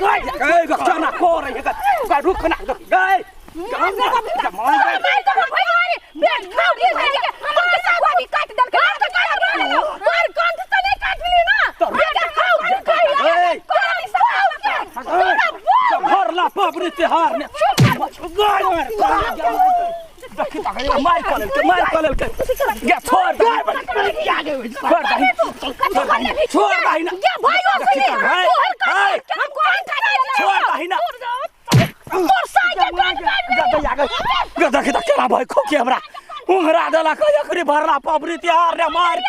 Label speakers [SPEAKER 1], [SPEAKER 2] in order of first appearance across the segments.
[SPEAKER 1] गए चना को रही है का रुक ना गए भरला पापड़ी तिहार ने मार कॉलेज क्या छोड़ भाई खोके हमरा उंगरा दला करी भरला पापड़ी तिहार ने मार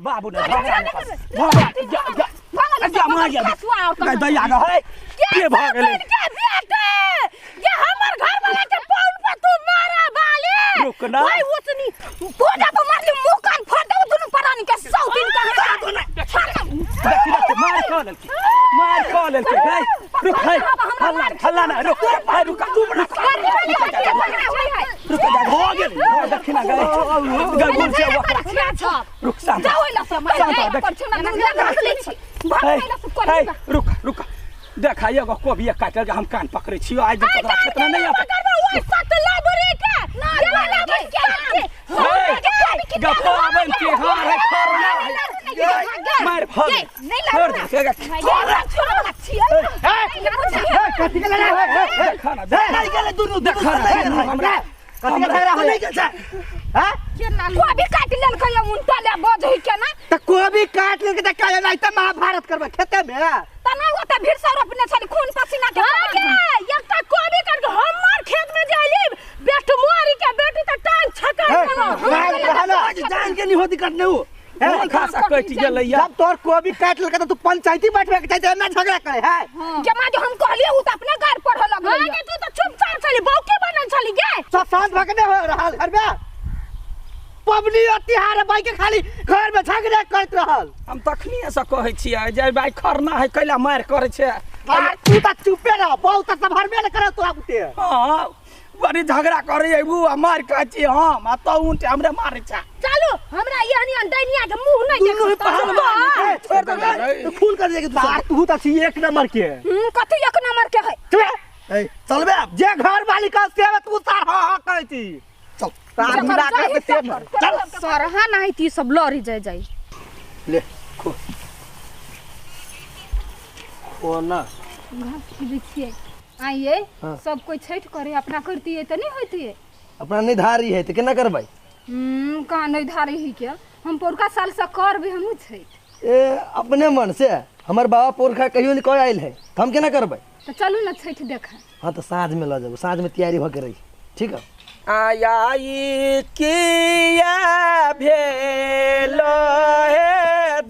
[SPEAKER 1] बाबू रुक देखा एगो कोबी काटल हम कान पकड़े छी आज खेत में नहीं महाभारत करबे खेते में तना होता भीड़ सब अपने छली खून पसीना के एकटा कोबी काट के हमर खेत में जाइली बेट मोरी के बेटी त टाइम छका जान के नहीं होती काटने हो खासा कट गेलै जब तोर कोबी काट लके त तू पंचायती बैठबे के चाहे ना झगड़ा करे है जमा जो हम कहलिए उ त अपने घर पढ़ लगलै तू त चुपचाप छली बौके बनल छली गे सब शांत भगने हो रहल हरबे पबनी तिहार भाई के खाली घर में झगड़ा करत रहल हम तखनी से कहै छियै जे भाई खरना है कैला मार करे छै तू त चुपे रह बहुत सब हरबे न करे तो आबते हां बड़ी झगड़ा करे एबू मार कहै छी हम आ तो उनटे हमरे मारै छै चलो हमरा यहनी अंडैनिया के मुंह नहीं देख छोड़ दे फूल कर दे तू त छी एक नंबर के कथि एक नंबर के है चलबे जे घर वाली का सेवा तू सार हां कहै छी चल सरहा नहीं थी सब लड़ी जाए ले खो ना देखिए आइए सब कोई छठ करे अपना करती है तो नहीं होती है अपना निर्धारी है तो केना करबै कहां निर्धारी है क्या हम पोरखा साल से करबे हम छठ ए अपने मन से हमर बाबा पोरखा कहियो नहीं आइल है हम केना करबै तो चलू ना छठ देखा हां तो साँझ में ल जाबो साँझ में तैयारी भ के रही ठीक है आयाई किया भेलो हे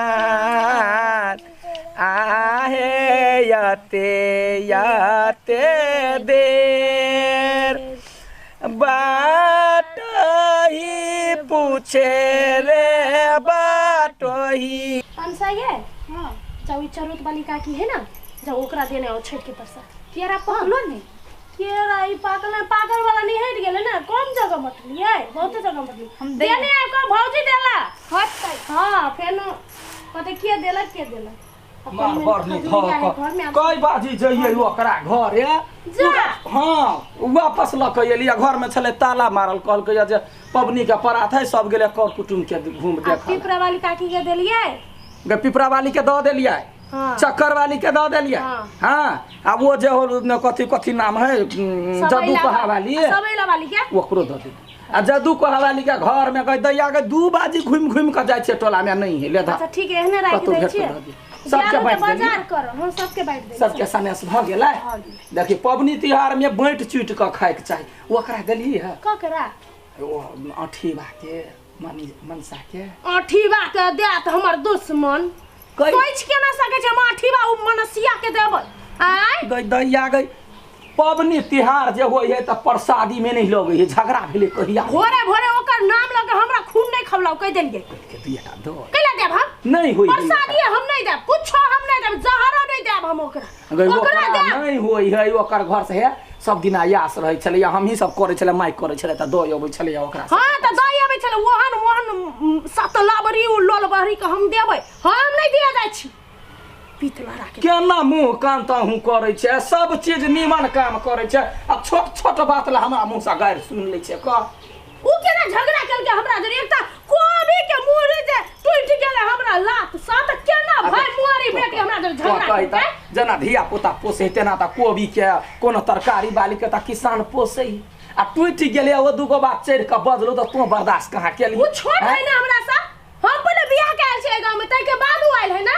[SPEAKER 1] दीनानाथ आहे याते याते देर बाट ही पूछे रे बाट ही
[SPEAKER 2] हमसा ये हां जाऊ चरोत वाली काकी है ना जाओ ओकरा देने आओ छठ के प्रसाद केरा पकलो नहीं केरा ई पागल वाला नहीं हट गेले ना कम जगह मटली है बहुत जगह मटली हम देने आए को भौजी देला हट हां फेनो पता के देला मार बरनी ध
[SPEAKER 1] कई बाजी जइए ओकरा घर हां वापस ल के एलिया घर में छले ताला मारल कहल के जे पबनी के परात है सब गेले कर कुटुम के घूम देखा
[SPEAKER 2] पिपरा वाली काकी के देलिए
[SPEAKER 1] गे पिपरा वाली के द देलिए चक्कर वाली के द देलिए हां अब वो जे कथि कथि नाम है जदू कहा वाली
[SPEAKER 2] सबैला वाली के
[SPEAKER 1] ओकरो द दे आ जदू कहा वाली के घर में कह दैया के दू बाजी घूम घूम के जाय छै टोला में नहीं है ले धा
[SPEAKER 2] अच्छा ठीक है एहने राख दै छी सबके बाजार करो हम सबके बांट दे
[SPEAKER 1] सबके सनेस भ गेलै देखि पबनी तिहार में बांट चुट के खाय के चाहि ओकरा देली है
[SPEAKER 2] ककरा
[SPEAKER 1] ओ अठीबा के मनसा के
[SPEAKER 2] अठीबा के देत हमर दुश्मन सोच के ना सके छै हम अठीबा उ मनसिया के देब आय
[SPEAKER 1] दैया गई
[SPEAKER 3] पबनी तिहार जे होय है त प्रसादी में नहीं लगे है झगड़ा भेले कहिया
[SPEAKER 2] भोरे भोरे ओकर नाम लगे हमरा खून नहीं खवलाओ कह देलिए कैला देब हम
[SPEAKER 3] नहीं होई
[SPEAKER 2] प्रसादी हम नहीं देब कुछ हम नहीं देब जहरा नहीं देब हम ओकरा
[SPEAKER 3] नहीं होई है ओकर घर से है सब दिन आयास रहे छले हम ही सब करे छले माइक करे छले त दय अबै छले ओकरा
[SPEAKER 2] हां त दय अबै छले ओहन सतलाबरी उ लोलबहरी के हम देबै हम नहीं दिया जाय छी पीतला राखे
[SPEAKER 3] केना मुंह कान ताहू करे छे सब चीज निमन काम करे छे अब छोट छोट बात ला हमरा मुंह से गायर सुन ले छे क
[SPEAKER 2] उ केना झगड़ा केल के हमरा जरे एकटा कोबी के मुड़ी जे टूट गेले हमरा लात सात केना भाई मुआरी बेटी हमरा जरे झगड़ा के
[SPEAKER 3] जना धिया पुता पोसे तेना त कोबी के कोनो तरकारी बाली के त किसान पोसे आ टूट गेले ओ दुगो बात चढ़ के बजलो त तू बर्दाश्त कहां केली
[SPEAKER 2] उ छोड़ है ना हमरा सा हम पहले बियाह कैल छे गांव में तै के बाद आइल है ना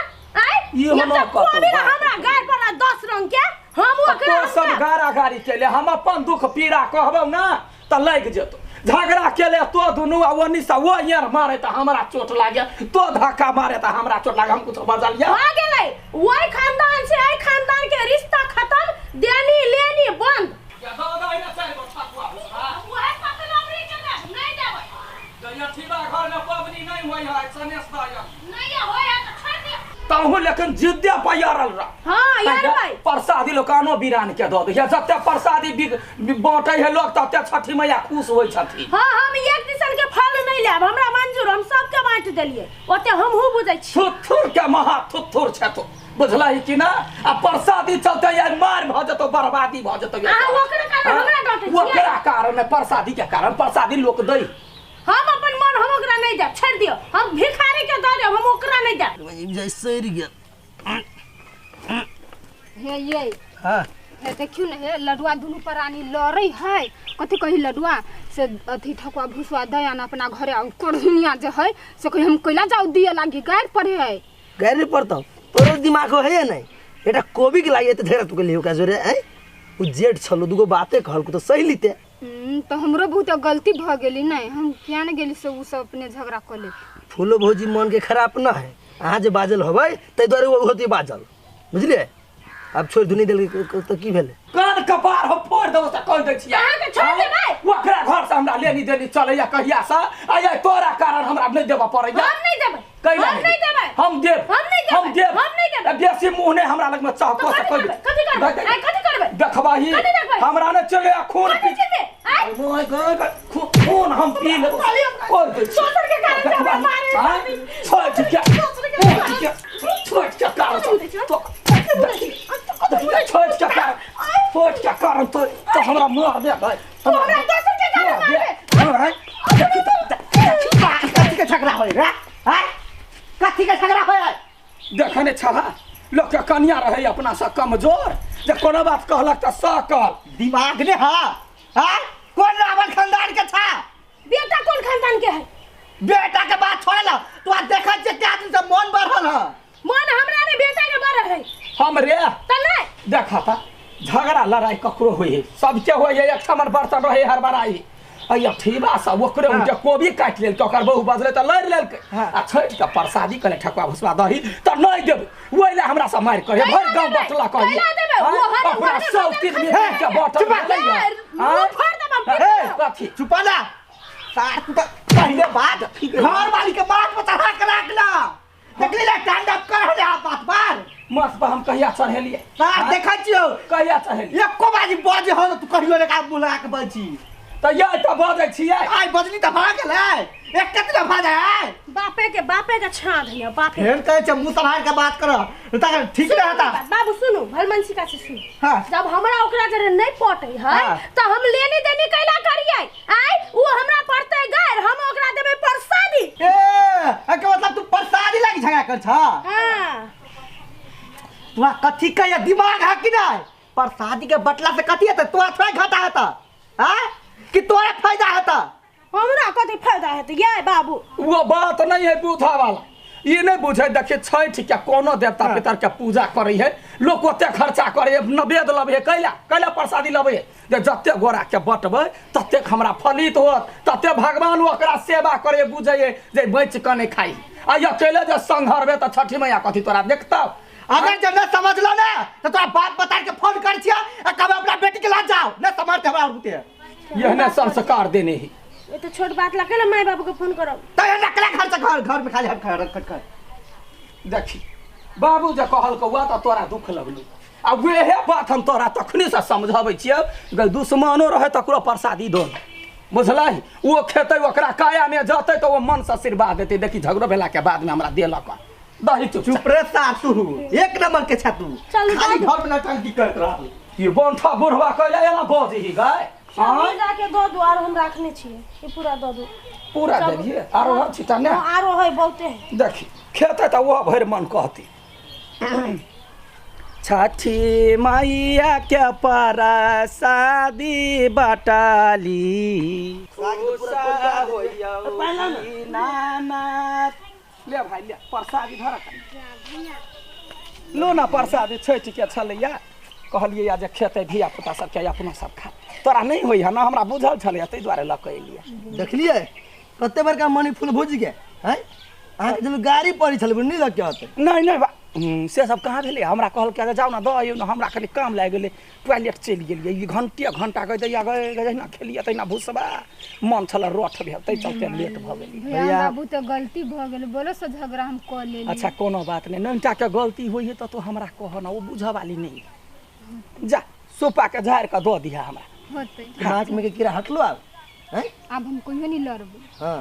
[SPEAKER 3] ये हमरा
[SPEAKER 2] कोबी हमरा गाय पर 10 रंग के हम ओकरा
[SPEAKER 3] सब गारा गारी केले हम अपन दुख पीड़ा कहबौ ना त लाग जेतो झगड़ा केले तो दुनु आवनी सा वो यार मारे त हमरा चोट लागे तो धक्का मारे त हमरा चोट लागे हम कुछ बजल या
[SPEAKER 2] आ गेलै ओई खानदान से आई खानदान के रिश्ता खत्म देनी लेनी बंद
[SPEAKER 3] या दादा इना चाहि गो ठकुआ
[SPEAKER 2] ओए पतलबरी के नहीं देबै
[SPEAKER 3] जया ठीबा घर में पबनी नहीं होय है सनेस दाया
[SPEAKER 2] नहीं होय है त छोड़ दे
[SPEAKER 3] तहु लेकिन जिद्दे पयारल रह
[SPEAKER 2] हां यार भाई
[SPEAKER 3] प्रसादी लोकानो बिरान के दो या जते प्रसादी बांटे है लोग तते छठी मैया खुश होय छथि
[SPEAKER 2] हां हम एक दिसन के फल नहीं लेब हमरा मंजूर हम सब के बांट देलिए ओते हमहु बुझै छी
[SPEAKER 3] थुथुर के महा थुथुर छतो बुझलाई कि ना आ प्रसादी चलते यार मार भ जतो बर्बादी भ जतो
[SPEAKER 2] आ ओकरा कारण हमरा डांटे छी
[SPEAKER 3] ओकरा कारण प्रसादी के कारण प्रसादी लोक दै
[SPEAKER 2] हम अपन मन हम ओकरा नहीं देब छोड़ दियो हम भिखारी के दे देब हम ओकरा नहीं देब
[SPEAKER 4] जैसे रि गेल
[SPEAKER 1] हे ये
[SPEAKER 4] हां
[SPEAKER 1] हे देखियो न हे लडुआ दुनु प्राणी लड़ै है कथि कहि लडुआ से अथी ठकुआ भुसवा दयान अपना घरे आ कोढ़िया जे है से कहि हम कैला जाऊ दिए लागी गायर पड़े है
[SPEAKER 4] गाड़ी पड़ता तोरो दिमाग हो है नहीं एटा कोबी के लागे त धेर तू के लियो का जोरे हैं उ जेठ छलो दुगो बातें कहल को तो सही लीते
[SPEAKER 1] तो हमरो बहुत गलती भ गेली नहीं हम किया न गेली से उ सब अपने झगड़ा कर ले
[SPEAKER 4] फूलो भौजी मन के खराब ना है अहाँ जे बाजल होबै तै द्वारे वो होती बाजल बुझलिए अब छोड़ दुनी देल तो की भेले
[SPEAKER 3] कान कपार हम फोड़ देबो त कह दै छी
[SPEAKER 2] अहाँ के छोड़ देबै
[SPEAKER 3] ओकरा घर से हमरा लेनी देनी चलैया कहिया से आय तोरा कारण हमरा नहीं देबा पड़ै
[SPEAKER 2] हम नहीं देबै
[SPEAKER 3] कैला
[SPEAKER 2] हम नहीं देबै
[SPEAKER 3] हम देब
[SPEAKER 2] हम नहीं देबै
[SPEAKER 3] हम देब
[SPEAKER 2] हम नहीं देबै
[SPEAKER 3] बेसी मुंह ने हमरा लग में चाहतो से कह दे
[SPEAKER 2] कथि करबै कथि करबै
[SPEAKER 3] देखबाही
[SPEAKER 2] कथि देखबै?
[SPEAKER 3] हमरा ने चले खून
[SPEAKER 2] कथि करबै आई
[SPEAKER 3] ओए गए खून हम पी ले और
[SPEAKER 2] सोचर के कारण से हमरा मारे
[SPEAKER 3] छोड़ के छोड़ के कारण तो छोड़ के कारण तो हमरा मार दे भाई
[SPEAKER 2] हमरा दोसर के कारण मारे
[SPEAKER 4] कथि के झगड़ा होय रे हैं कथि के झगड़ा होय
[SPEAKER 3] देखने छला लोग के कन्या रहे अपना से कमजोर जे कोनो बात कहलक त सकल
[SPEAKER 4] दिमाग ने हां हैं कौन रावण खानदान के था
[SPEAKER 2] बेटा कौन खानदान के है
[SPEAKER 4] बेटा के बात छोड़ला तू आ देखत जे क्या दिन से मन बढ़ल ह
[SPEAKER 2] मन हमरा ने बेटा के बारे है
[SPEAKER 3] हम रे
[SPEAKER 2] त नहीं
[SPEAKER 3] देखा था झगड़ा लड़ाई ककरो होई है सबके होई है एक समान बर्तन रहे हर बराई अया ठीबा सा ओकरे उनके कोबी काट लेल तो ओकर बहु बजले त लड़ लेल के आ छठ के प्रसादी कले ठकुआ भुसवा दही त नहीं देब ओइला हमरा से मार करे भर गांव बटला कही
[SPEAKER 2] कैला देबे वो हर
[SPEAKER 3] अपना सब तीन में के बटल ले
[SPEAKER 2] मुंह फाड़ देब
[SPEAKER 4] ए कथि चुपा ना सार तू त पहले बात घर वाली के बात बता के रखला देखली ले स्टैंड अप कर ले बात बार
[SPEAKER 3] मस पर हम कहिया चढ़ेलिए
[SPEAKER 4] सार देखै छियो
[SPEAKER 3] कहिया चढ़ेलिए
[SPEAKER 4] एको बाजी बजे हो तू कहियो रे का बुला के बची
[SPEAKER 3] त ये त बजै छियै
[SPEAKER 4] आई बजली त भाग गेलै एक कति भाग जाए
[SPEAKER 2] बापे के छाड़ है बापे
[SPEAKER 4] फेर कहे छ मुंह संभाल के बात करो त ठीक रहता
[SPEAKER 2] बाबू सुनो भलमनसी का से सुन
[SPEAKER 4] हां
[SPEAKER 2] जब हमरा ओकरा जरे नहीं पटै है त हम लेनी देनी कैला करियै आई वो हमरा पड़तै गायर हम ओकरा देबै प्रसादी
[SPEAKER 4] ए के मतलब तू प्रसादी लागी झगड़ा कर छ
[SPEAKER 2] हां
[SPEAKER 4] तू कथि कहिया दिमाग है कि नहीं प्रसादी के बटला से कथि है तोरा थोड़ा घाटा है त हां कि तोरा फायदा है त
[SPEAKER 2] हमरा कथि फायदा है त ये बाबू
[SPEAKER 3] वो बात नहीं है बूथा वाला ये नहीं बुझे देखे छठ के कोनो देवता पितर के पूजा करे है लोग ओते खर्चा करे नवेद लबे कैला कैला प्रसादी लबे जे जते गोरा के बटबे तते हमरा फलित होत तते भगवान ओकरा सेवा करे बुझे जे बच के नहीं खाई आ अकेले जे संघरबे त छठी मैया कथि तोरा देखता
[SPEAKER 4] अगर जब न समझलो ना तो तोरा बाप बता के फोन कर छिया आ कब अपना बेटी के ला जाओ न समझ हमरा रुते
[SPEAKER 3] यह ने संस्कार देने ही
[SPEAKER 2] ये तो छोट बात लगे माई बाबू के फोन करो
[SPEAKER 4] तो ये नकला खर्च घर में खाली खट
[SPEAKER 3] देखी बाबू जे कहल कौआ तो तोरा दुख लगलो आ वेहे बात हम तोरा तखने से समझाबै छियै गे दुश्मनो रहे तकरो प्रसादी दो बुझलही वो खेतै ओकरा काया में जतै तो वो मन से आशीर्वाद देतै देखी झगड़ो भेला के बाद में हमरा देलक दही
[SPEAKER 4] चुप रे सासू एक नंबर के छतू
[SPEAKER 2] चल
[SPEAKER 4] खाली घर में नटंकी करत रह
[SPEAKER 3] ये बोंठा बुढ़वा कहले एना बजही गाय
[SPEAKER 2] हम जाके दो दो और हम रखने छिए ये पूरा दो दो
[SPEAKER 3] पूरा देलिए आरो हर छिटा ने
[SPEAKER 2] आरो है बहुते है
[SPEAKER 3] देखी खेतै तो वो भरि मन कहती छठी मैया के परसादी बटाली ले भाई ले प्रसादी धर लो ना प्रसादी छठि के छलैया कहलिए जे खेते धिया पुता सबके अपना सब खा तोरा नहीं होई है ना हमरा बुझल छलै तै दुआरे लऽ के एलिए
[SPEAKER 4] देखलिए कते बार का मनी फूल भुज गए हैं आ जब गाड़ी पड़ी छल नहीं लग के होते
[SPEAKER 3] नहीं से सब कहाँ भेलै हमरा कहल के जाओ ना दऽ ना हमरा खाली काम लागि गेलै टॉयलेट चलि गेलिए ई घंटा गए दैया गए ना खेलिए तैना भुसबा मन छल रोठ भेल तै चलते लेट भऽ गेली
[SPEAKER 5] भैया बाबू तो गलती भ गेल बोलो से झगड़ा हम कर लेली
[SPEAKER 3] अच्छा कोनो बात नहीं ननटा के गलती होई है तो हमरा कह ना वो बुझ वाली नहीं जा सोपा के झाड़ के दऽ दिया हमरा
[SPEAKER 5] होतै
[SPEAKER 4] नाच में के कीड़ा हटलो अब हैं
[SPEAKER 5] अब हम कहियो नहीं लड़बे
[SPEAKER 4] हां